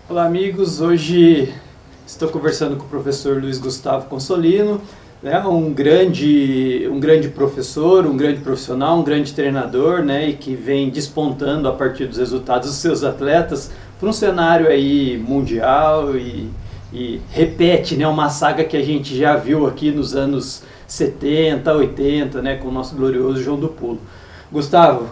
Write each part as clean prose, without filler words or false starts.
Olá, amigos. Hoje estou conversando com o professor Luiz Gustavo Consolino, né? Um grande professor, um grande profissional, um grande treinador, né? E que vem despontando a partir dos resultados dos seus atletas para um cenário aí mundial e repete, né? Uma saga que a gente já viu aqui nos anos 70, 80, né? Com o nosso glorioso João do Pulo. Gustavo,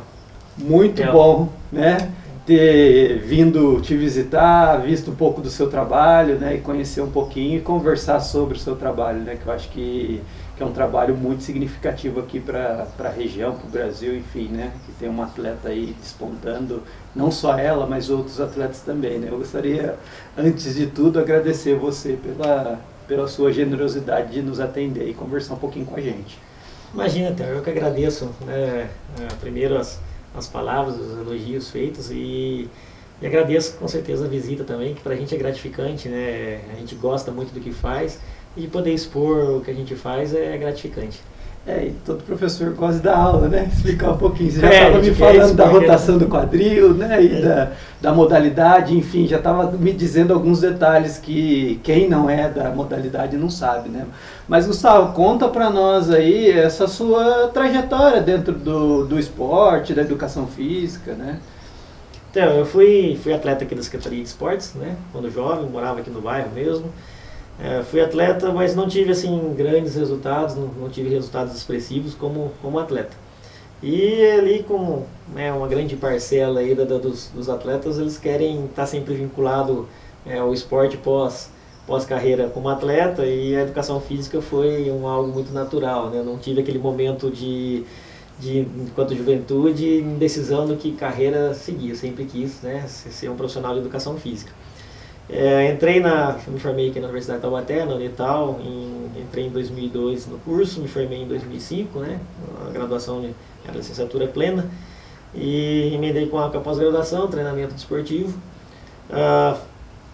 muito bom, né? Ter vindo te visitar, visto um pouco do seu trabalho, né, e conhecer um pouquinho e conversar sobre o seu trabalho, né, que eu acho que é um trabalho muito significativo aqui para a região, para o Brasil, enfim, né, que tem uma atleta aí despontando, não só ela, mas outros atletas também, né. Eu gostaria, antes de tudo, agradecer você pela sua generosidade de nos atender e conversar um pouquinho com a gente. Imagina, Theo, eu que agradeço, né, primeiro as palavras, os elogios feitos e agradeço com certeza a visita também, que para a gente é gratificante, né? A gente gosta muito do que faz e poder expor o que a gente faz é gratificante. E todo professor gosta da aula, né? Explicar um pouquinho. Você já estava me falando da rotação do quadril, né? E da modalidade, enfim, já estava me dizendo alguns detalhes que quem não é da modalidade não sabe, né? Mas, Gustavo, conta para nós aí essa sua trajetória dentro do esporte, da educação física, né? Então, eu fui atleta aqui da Secretaria de Esportes, né? Quando jovem, morava aqui no bairro mesmo. Fui atleta, mas não tive assim grandes resultados, não tive resultados expressivos como atleta. E ali com uma grande parcela aí dos atletas, eles querem estar sempre vinculado ao esporte pós-carreira como atleta, e a educação física foi algo muito natural, né? Não tive aquele momento enquanto juventude, indecisão do que carreira seguir. Eu sempre quis, né, ser um profissional de educação física. Me formei aqui na Universidade de Taubaté, na Unital, entrei em 2002 no curso, me formei em 2005, né, a graduação era licenciatura plena, e emendei com a pós-graduação, treinamento desportivo.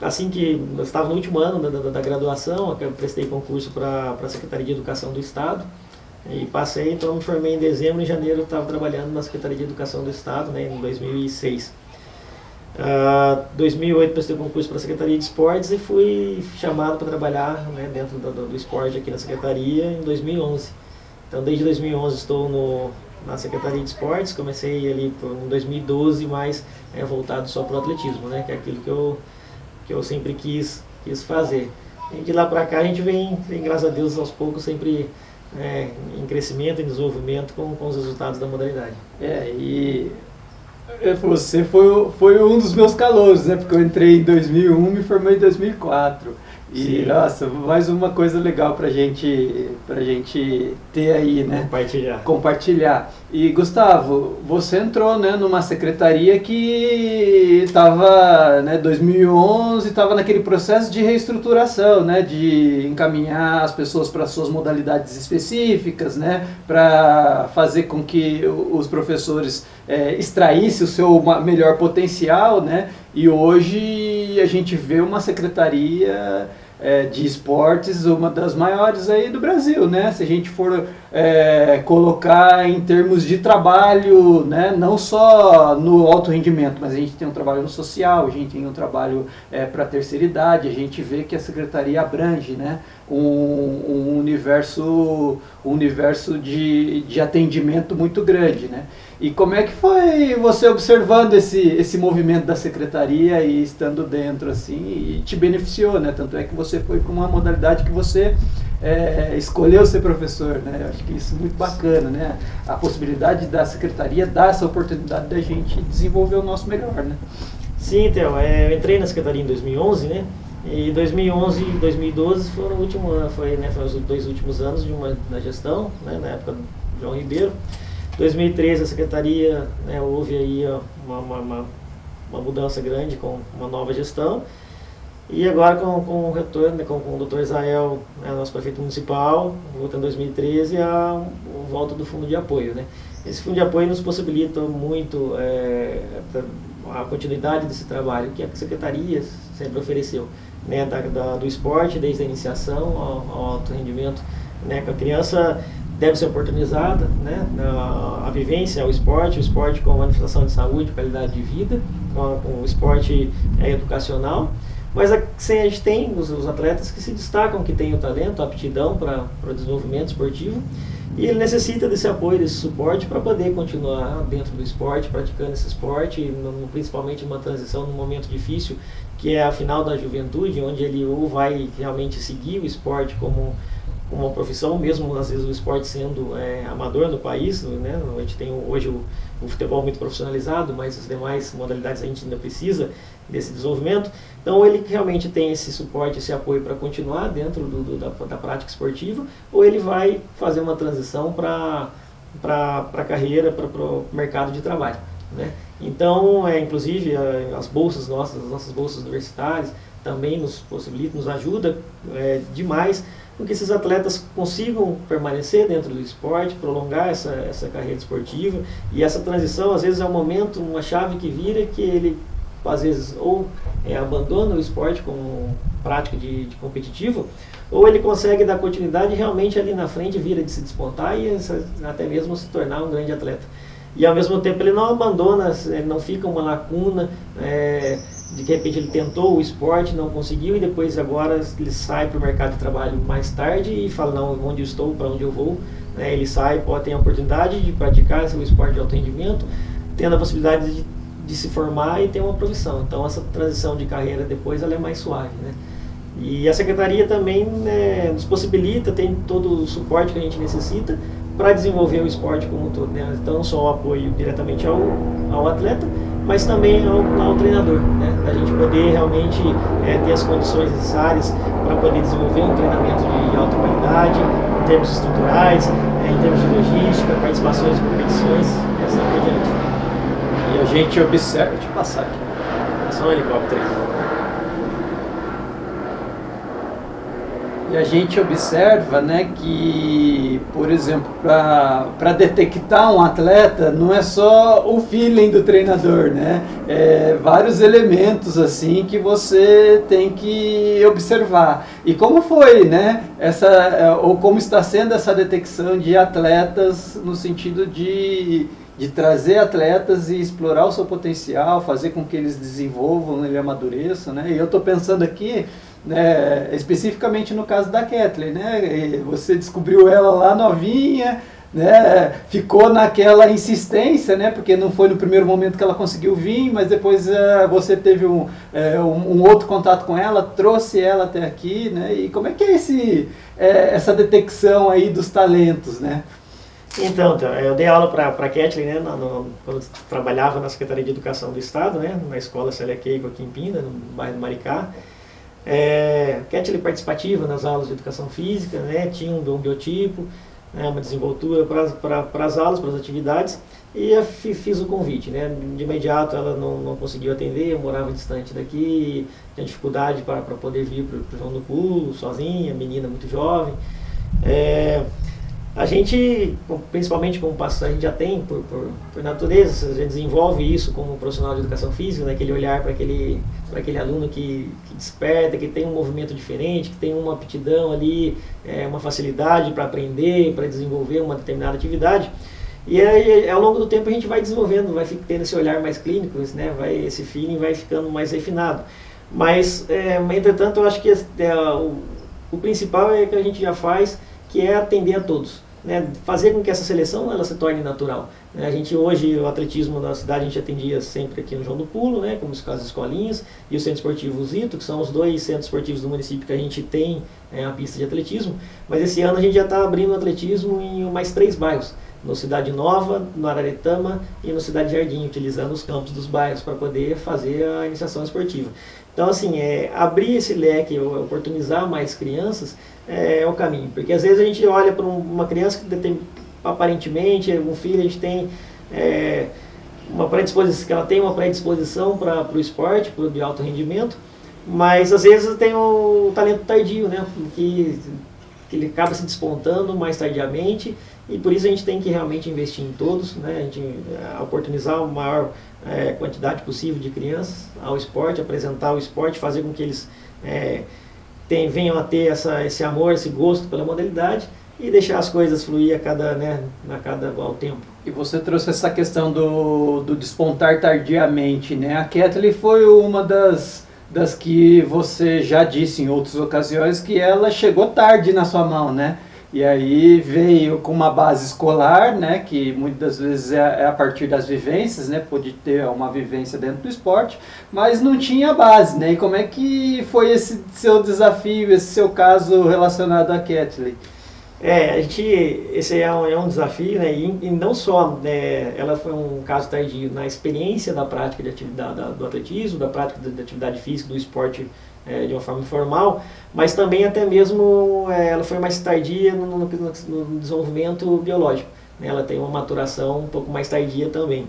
Assim que eu estava no último ano da graduação, eu prestei concurso para a Secretaria de Educação do Estado, e passei, então me formei em dezembro, em janeiro eu estava trabalhando na Secretaria de Educação do Estado, né, em 2006. 2008 prestei concurso para a Secretaria de Esportes e fui chamado para trabalhar, né, dentro do esporte aqui na Secretaria em 2011. Então desde 2011 estou na Secretaria de Esportes, comecei ali em 2012, mas voltado só para o atletismo, né, que é aquilo que eu sempre quis fazer. E de lá para cá a gente vem, graças a Deus, aos poucos sempre em crescimento, em desenvolvimento com os resultados da modalidade. E você foi um dos meus calouros, né? Porque eu entrei em 2001 e me formei em 2004. E, sim, nossa, mais uma coisa legal pra gente ter aí, né? Compartilhar. E, Gustavo, você entrou, né, numa secretaria que estava, né, 2011, estava naquele processo de reestruturação, né? De encaminhar as pessoas para suas modalidades específicas, né? Para fazer com que os professores extraíssem o seu melhor potencial, né? E hoje a gente vê uma secretaria de esportes, uma das maiores aí do Brasil, né? Se a gente for colocar em termos de trabalho, né? Não só no alto rendimento, mas a gente tem um trabalho no social, a gente tem um trabalho para a terceira idade, a gente vê que a secretaria abrange, né? um universo de atendimento muito grande, né? E como é que foi você observando esse movimento da secretaria e estando dentro assim, e te beneficiou, né? Tanto é que você foi para uma modalidade que você escolheu ser professor, né? Eu acho que isso é muito bacana, né? A possibilidade da secretaria dar essa oportunidade da gente desenvolver o nosso melhor, né? Sim, Theo, eu entrei na secretaria em 2011, né? E 2011 e 2012 foram os 2 últimos anos da gestão, né? Na época do João Ribeiro. 2013 a secretaria, né, houve aí uma mudança grande com uma nova gestão, e agora com o retorno, né, com o Dr. Israel, né, nosso prefeito municipal, voltando em 2013, a volta do fundo de apoio, né. Esse fundo de apoio nos possibilita muito a continuidade desse trabalho que a secretaria sempre ofereceu, né, do esporte, desde a iniciação ao alto rendimento, né, com a criança deve ser oportunizada, né? A vivência, o esporte com manifestação de saúde, qualidade de vida, com o esporte educacional. Mas a gente tem os atletas que se destacam, que têm o talento, a aptidão para o desenvolvimento esportivo, e ele necessita desse apoio, desse suporte para poder continuar dentro do esporte, praticando esse esporte, principalmente uma transição num momento difícil, que é a final da juventude, onde ele ou vai realmente seguir o esporte como uma profissão, mesmo às vezes o esporte sendo amador no país, né? A gente tem hoje o futebol muito profissionalizado, mas as demais modalidades a gente ainda precisa desse desenvolvimento. Então ele realmente tem esse suporte, esse apoio para continuar dentro da prática esportiva, ou ele vai fazer uma transição para a carreira, para o mercado de trabalho, né? Então, inclusive, as bolsas nossas, as nossas bolsas universitárias, também nos possibilita, nos ajuda demais com que esses atletas consigam permanecer dentro do esporte, prolongar essa carreira esportiva. E essa transição, às vezes, é um momento, uma chave que vira que ele, às vezes, ou abandona o esporte como prática de competitivo, ou ele consegue dar continuidade e realmente ali na frente vira de se despontar e até mesmo se tornar um grande atleta. E ao mesmo tempo ele não abandona, não fica uma lacuna, de repente ele tentou o esporte, não conseguiu, e depois agora ele sai para o mercado de trabalho mais tarde e fala, não, onde eu estou, para onde eu vou, né? Ele sai, tem a oportunidade de praticar esse esporte de alto rendimento, tendo a possibilidade de se formar e ter uma profissão. Então essa transição de carreira depois ela é mais suave, né? E a Secretaria também nos possibilita, tem todo o suporte que a gente necessita para desenvolver o esporte como um todo, né? Então não só o apoio diretamente ao atleta, mas também ao treinador, né? Da gente poder realmente ter as condições necessárias para poder desenvolver um treinamento de alta qualidade, em termos estruturais, em termos de logística, participações em competições, e assim por diante. E a gente observa, deixa eu passar aqui. É só um helicóptero. E a gente observa, né, que, por exemplo, para detectar um atleta, não é só o feeling do treinador, né? Vários elementos assim que você tem que observar. E como foi, né? Ou como está sendo essa detecção de atletas no sentido de trazer atletas e explorar o seu potencial, fazer com que eles desenvolvam, eles amadureçam, né? E eu estou pensando aqui, especificamente no caso da Kathleen, né? Você descobriu ela lá novinha, né? Ficou naquela insistência, né? Porque não foi no primeiro momento que ela conseguiu vir, mas depois você teve um outro contato com ela, trouxe ela até aqui, né? E como é que é essa detecção aí dos talentos, né? Então, eu dei aula para a Kathleen, né, quando eu trabalhava na Secretaria de Educação do Estado, né, na escola Célia Keigo aqui em Pinda, no bairro do Maricá. Kathleen participativa nas aulas de educação física, né, tinha um biotipo, né, uma desenvoltura para as aulas, para as atividades, e eu fiz o convite, né. De imediato ela não conseguiu atender, eu morava distante daqui, tinha dificuldade para poder vir para o João do Pulo, sozinha, menina muito jovem. A gente, principalmente como pastor, a gente já tem, por natureza, a gente desenvolve isso como profissional de educação física, né, aquele olhar para aquele aluno que desperta, que tem um movimento diferente, que tem uma aptidão ali, uma facilidade para aprender, para desenvolver uma determinada atividade. E aí, ao longo do tempo a gente vai desenvolvendo, vai tendo esse olhar mais clínico, né, esse feeling vai ficando mais refinado. Mas, entretanto, eu acho que o principal é que a gente já faz, que é atender a todos, né? Fazer com que essa seleção ela se torne natural, né? A gente hoje, o atletismo na cidade, a gente atendia sempre aqui no João do Pulo, né? Como as escolinhas, e o Centro Esportivo Zito, que são os 2 centros esportivos do município que a gente tem a pista de atletismo, mas esse ano a gente já está abrindo atletismo em mais 3 bairros, no Cidade Nova, no Araretama e no Cidade Jardim, utilizando os campos dos bairros para poder fazer a iniciação esportiva. Então, assim, abrir esse leque, oportunizar mais crianças é o caminho. Porque às vezes a gente olha para uma criança que tem, aparentemente, um filho, a gente tem uma predisposição, que ela tem uma predisposição para o esporte, de alto rendimento, mas às vezes tem o talento tardio, né? Que ele acaba se despontando mais tardiamente, e por isso a gente tem que realmente investir em todos, né? A gente oportunizar a maior quantidade possível de crianças ao esporte, apresentar o esporte, fazer com que eles venham a ter esse amor, esse gosto pela modalidade, e deixar as coisas fluir ao tempo. E você trouxe essa questão do despontar tardiamente, né? A Kathleen foi uma das que você já disse em outras ocasiões que ela chegou tarde na sua mão, né? E aí veio com uma base escolar, né, que muitas vezes é a partir das vivências, né, pôde ter uma vivência dentro do esporte, mas não tinha base, né? E como é que foi esse seu desafio, esse seu caso relacionado à Kathleen? Esse é um desafio, né, e não só, né, ela foi um caso tardio na experiência da prática de atividade do atletismo, da prática da atividade física, do esporte de uma forma informal, mas também até mesmo ela foi mais tardia no desenvolvimento biológico, né, ela tem uma maturação um pouco mais tardia também.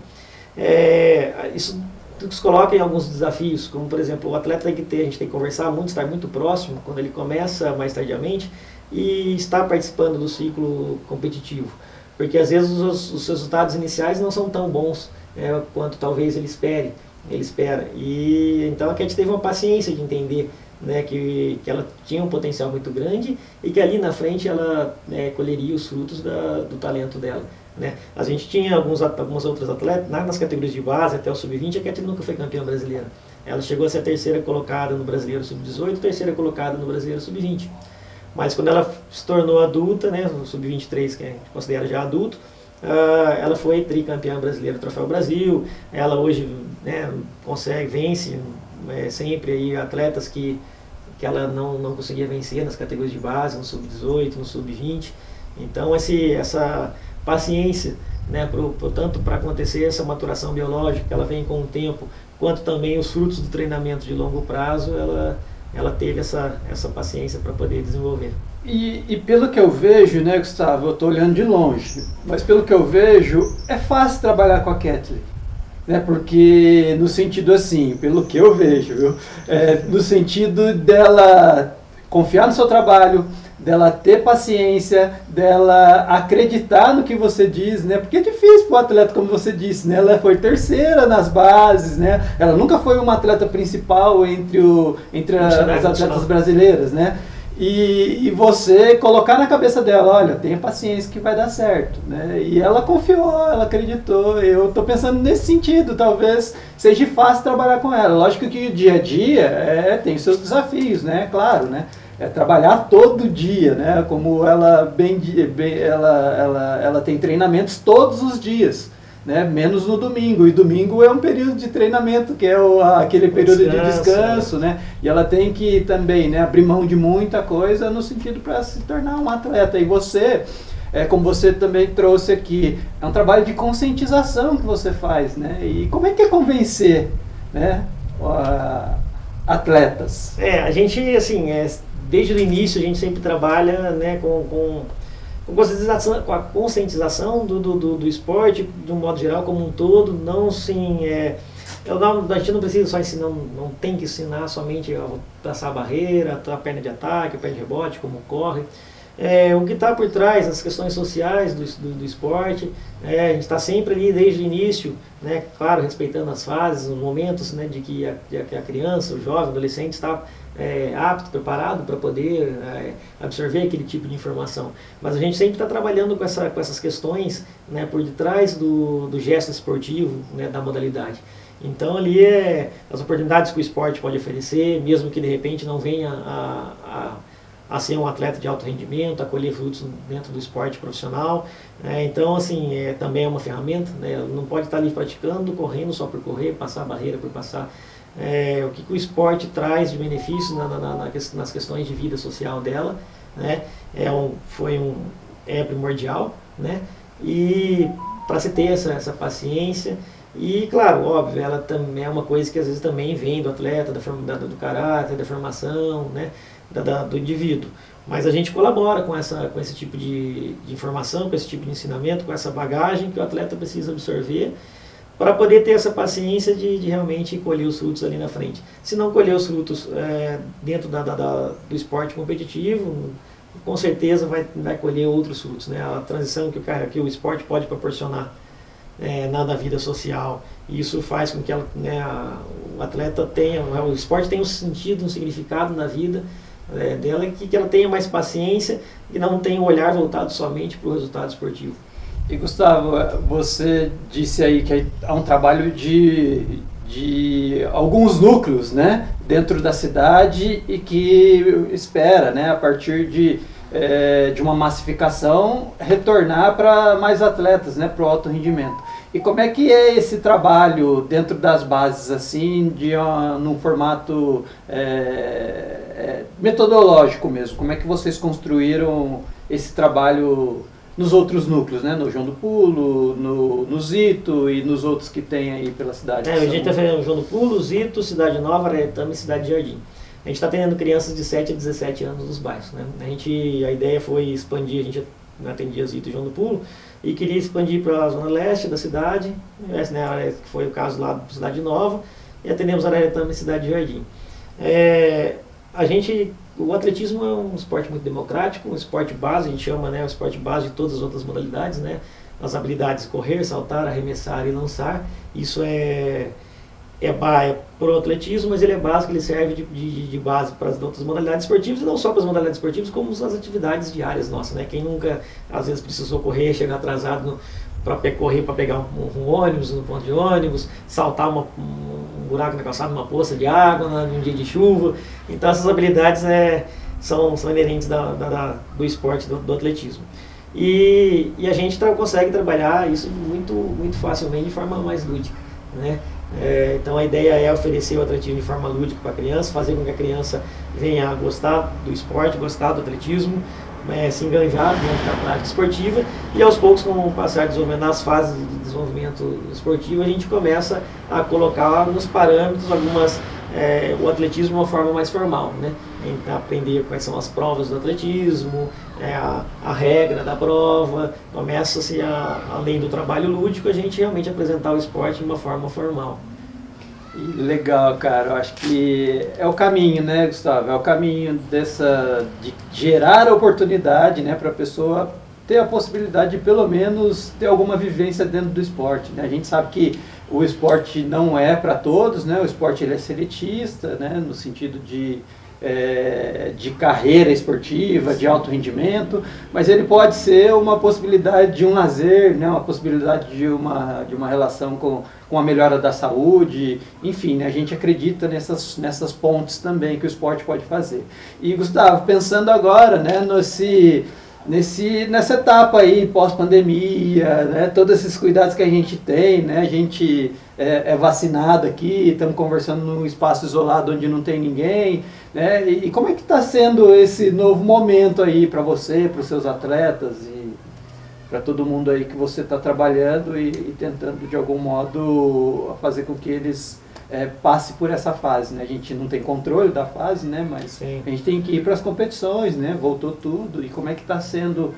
Isso nos coloca em alguns desafios, como por exemplo, o atleta a gente tem que conversar muito, estar muito próximo quando ele começa mais tardiamente, e estar participando do ciclo competitivo, porque às vezes os resultados iniciais não são tão bons quanto talvez ele espera, e então a Cat teve uma paciência de entender, né, que ela tinha um potencial muito grande e que ali na frente ela colheria os frutos do talento dela, né. A gente tinha algumas outras atletas nas categorias de base até o sub-20, a Cat nunca foi campeã brasileira, ela chegou a ser a terceira colocada no brasileiro sub-18, terceira colocada no brasileiro sub-20. Mas quando ela se tornou adulta, né, no sub-23, que a gente considera já adulto, ela foi tricampeã brasileira do Troféu Brasil. Ela hoje, né, vence sempre aí atletas que ela não conseguia vencer nas categorias de base, no sub-18, no sub-20. Então essa paciência, né, tanto para acontecer essa maturação biológica, que ela vem com o tempo, quanto também os frutos do treinamento de longo prazo, ela teve essa paciência para poder desenvolver. E pelo que eu vejo, né, Gustavo, eu estou olhando de longe, mas pelo que eu vejo, é fácil trabalhar com a Kathleen, né, porque no sentido assim, pelo que eu vejo, viu, no sentido dela confiar no seu trabalho, dela ter paciência, dela acreditar no que você diz, né? Porque é difícil para o atleta, como você disse, né? Ela foi terceira nas bases, né? Ela nunca foi uma atleta principal entre as atletas brasileiras, né? E você colocar na cabeça dela, olha, tenha paciência que vai dar certo, né? E ela confiou, ela acreditou. Eu estou pensando nesse sentido, talvez seja fácil trabalhar com ela. Lógico que o dia a dia tem seus desafios, né? Claro, né? Trabalhar todo dia, né? Como ela ela tem treinamentos todos os dias, né? Menos no domingo, e domingo é um período de treinamento, que é aquele período de descanso, né? E ela tem que também, né, abrir mão de muita coisa no sentido para se tornar um atleta. E você, como você também trouxe aqui, é um trabalho de conscientização que você faz, né? E como é que é convencer, né, atletas? A gente, assim, desde o início a gente sempre trabalha, né, com a conscientização do esporte de um modo geral, como um todo. Não sim, a gente não precisa só ensinar, não tem que ensinar somente a traçar a barreira, a perna de ataque, a perna de rebote, como corre. O que está por trás, as questões sociais do esporte, a gente está sempre ali desde o início, né, claro, respeitando as fases, os momentos, né, de que a criança, o jovem, o adolescente está apto, preparado para poder absorver aquele tipo de informação. Mas a gente sempre está trabalhando com essas questões, né, por detrás do gesto esportivo, né, da modalidade. Então ali as oportunidades que o esporte pode oferecer, mesmo que de repente não venha a ser um atleta de alto rendimento, a colher frutos dentro do esporte profissional. Então, assim, também é uma ferramenta, né? Não pode estar ali praticando, correndo só por correr, passar a barreira por passar. O que o esporte traz de benefício nas questões de vida social dela, né? É primordial, né? E para se ter essa paciência. E, claro, óbvio, ela também é uma coisa que às vezes também vem do atleta, do caráter, da formação, né, do indivíduo. Mas a gente colabora com esse tipo de informação, com esse tipo de ensinamento, com essa bagagem que o atleta precisa absorver para poder ter essa paciência de realmente colher os frutos ali na frente. Se não colher os frutos dentro do esporte competitivo, com certeza vai colher outros frutos, né? A transição que o esporte pode proporcionar na vida social. E isso faz com que o atleta tenha, o esporte tenha um sentido, um significado na vida, dela, que ela tenha mais paciência e não tenha o olhar voltado somente para o resultado esportivo. E Gustavo, você disse aí que há um trabalho de alguns núcleos, né, dentro da cidade e que espera, né, a partir de uma massificação, retornar para mais atletas, né, para o alto rendimento. E como é que é esse trabalho dentro das bases, assim, num formato metodológico mesmo? Como é que vocês construíram esse trabalho nos outros núcleos, né? No João do Pulo, no Zito e nos outros que tem aí pela cidade? A gente está fazendo João do Pulo, Zito, Cidade Nova, Aretama e Cidade Jardim. A gente está atendendo crianças de 7 a 17 anos nos bairros, né? A ideia foi expandir, a gente atendia Zito e João do Pulo, e queria expandir para a zona leste da cidade, né, que foi o caso lá da Cidade Nova, e atendemos Aretama e Cidade Jardim. O atletismo é um esporte muito democrático, um esporte base, a gente chama, né, o esporte base de todas as outras modalidades, né, as habilidades correr, saltar, arremessar e lançar. Isso é pro atletismo, mas ele é básico, ele serve de base para as outras modalidades esportivas, e não só para as modalidades esportivas, como as atividades diárias nossas, né? Quem nunca, às vezes, precisou correr, chegar atrasado para correr para pegar um ônibus, no ponto de ônibus, saltar um buraco na calçada, uma poça de água num dia de chuva. Então essas habilidades são inerentes do esporte, do atletismo. E a gente consegue trabalhar isso muito facilmente de forma mais lúdica, né? Então a ideia é oferecer o atletismo de forma lúdica para a criança, fazer com que a criança venha a gostar do esporte, gostar do atletismo, se enganjar dentro da prática esportiva, e aos poucos, com o passar desenvolvendo nas fases de desenvolvimento esportivo, a gente começa a colocar alguns parâmetros, o atletismo de uma forma mais formal, né? Aprender quais são as provas do atletismo, a regra da prova, começa-se, além do trabalho lúdico, a gente realmente apresentar o esporte de uma forma formal. Legal, cara. Eu acho que é o caminho, né, Gustavo? É o caminho de gerar a oportunidade, né, para a pessoa ter a possibilidade de, pelo menos, ter alguma vivência dentro do esporte, né? A gente sabe que o esporte não é para todos, né? O esporte ele é seletista, né, no sentido de carreira esportiva, de alto rendimento, mas ele pode ser uma possibilidade de um lazer, né, uma possibilidade de uma relação com a melhora da saúde, enfim, né, a gente acredita nessas pontes também que o esporte pode fazer. E Gustavo, pensando agora, né, nessa etapa aí pós-pandemia, né, todos esses cuidados que a gente tem, né, a gente é vacinado aqui, estamos conversando num espaço isolado onde não tem ninguém, né, e como é que está sendo esse novo momento aí para você, para os seus atletas e para todo mundo aí que você está trabalhando e tentando de algum modo fazer com que eles passe por essa fase, né? A gente não tem controle da fase, né? Mas sim, a gente tem que ir para as competições, né? Voltou tudo. E como é que está sendo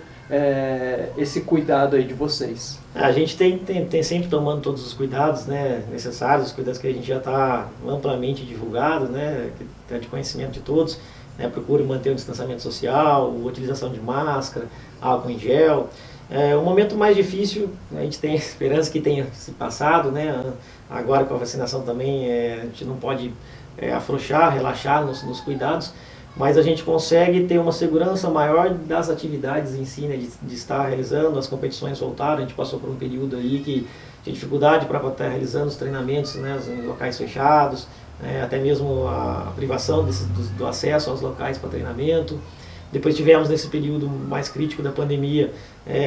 esse cuidado aí de vocês? A gente tem sempre tomando todos os cuidados, né, necessários, os cuidados que a gente já está amplamente divulgado, né, que está de conhecimento de todos, né? Procure manter o distanciamento social, a utilização de máscara, álcool em gel. O momento mais difícil, a gente tem a esperança que tenha se passado, né? Agora com a vacinação também a gente não pode afrouxar, relaxar nos cuidados, mas a gente consegue ter uma segurança maior das atividades em si, né? De estar realizando, as competições voltaram, a gente passou por um período aí que tinha dificuldade para estar realizando os treinamentos, né, em locais fechados, até mesmo a privação do acesso aos locais para treinamento. Depois tivemos, nesse período mais crítico da pandemia,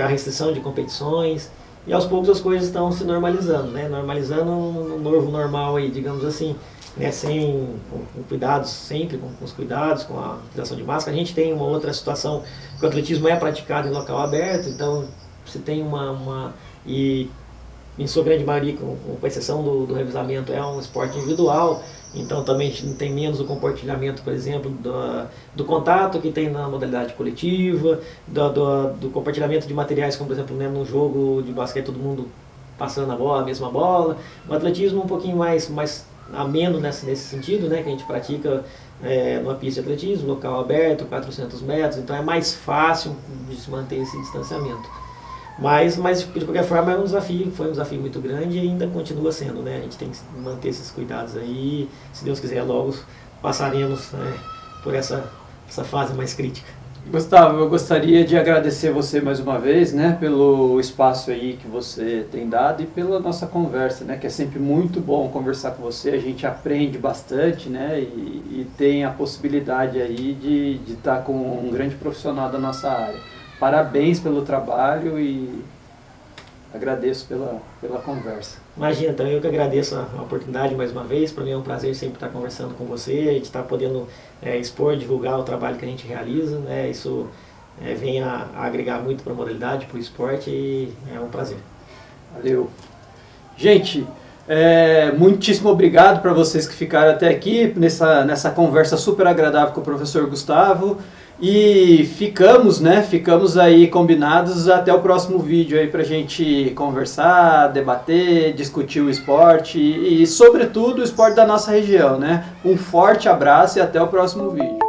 a restrição de competições, e aos poucos as coisas estão se normalizando, né? Normalizando um novo normal aí, digamos assim, né? Com cuidados, sempre com os cuidados, com a utilização de máscara. A gente tem uma outra situação, que o atletismo é praticado em local aberto, então se tem e em sua grande maioria, com exceção do revezamento, é um esporte individual, então também a gente tem menos o compartilhamento, por exemplo, do contato que tem na modalidade coletiva, do compartilhamento de materiais, como por exemplo, né, no jogo de basquete todo mundo passando a mesma bola. O atletismo um pouquinho mais ameno nesse sentido, né, que a gente pratica numa pista de atletismo, local aberto, 400 metros, então é mais fácil de se manter esse distanciamento. Mas de qualquer forma foi um desafio muito grande e ainda continua sendo, né? A gente tem que manter esses cuidados aí, se Deus quiser logo passaremos por essa fase mais crítica. Gustavo, eu gostaria de agradecer você mais uma vez, né, pelo espaço aí que você tem dado e pela nossa conversa, né, que é sempre muito bom conversar com você, a gente aprende bastante, né, e tem a possibilidade aí de estar com um grande profissional da nossa área. Parabéns pelo trabalho e agradeço pela conversa. Imagina, então eu que agradeço a oportunidade mais uma vez. Para mim é um prazer sempre estar conversando com você, a gente está podendo expor, divulgar o trabalho que a gente realiza, né? Isso vem a agregar muito para a modalidade, para o esporte e é um prazer. Valeu. Gente, muitíssimo obrigado para vocês que ficaram até aqui nessa conversa super agradável com o professor Gustavo. E ficamos aí combinados até o próximo vídeo aí pra gente conversar, debater, discutir o esporte e sobretudo o esporte da nossa região, né? Um forte abraço e até o próximo vídeo.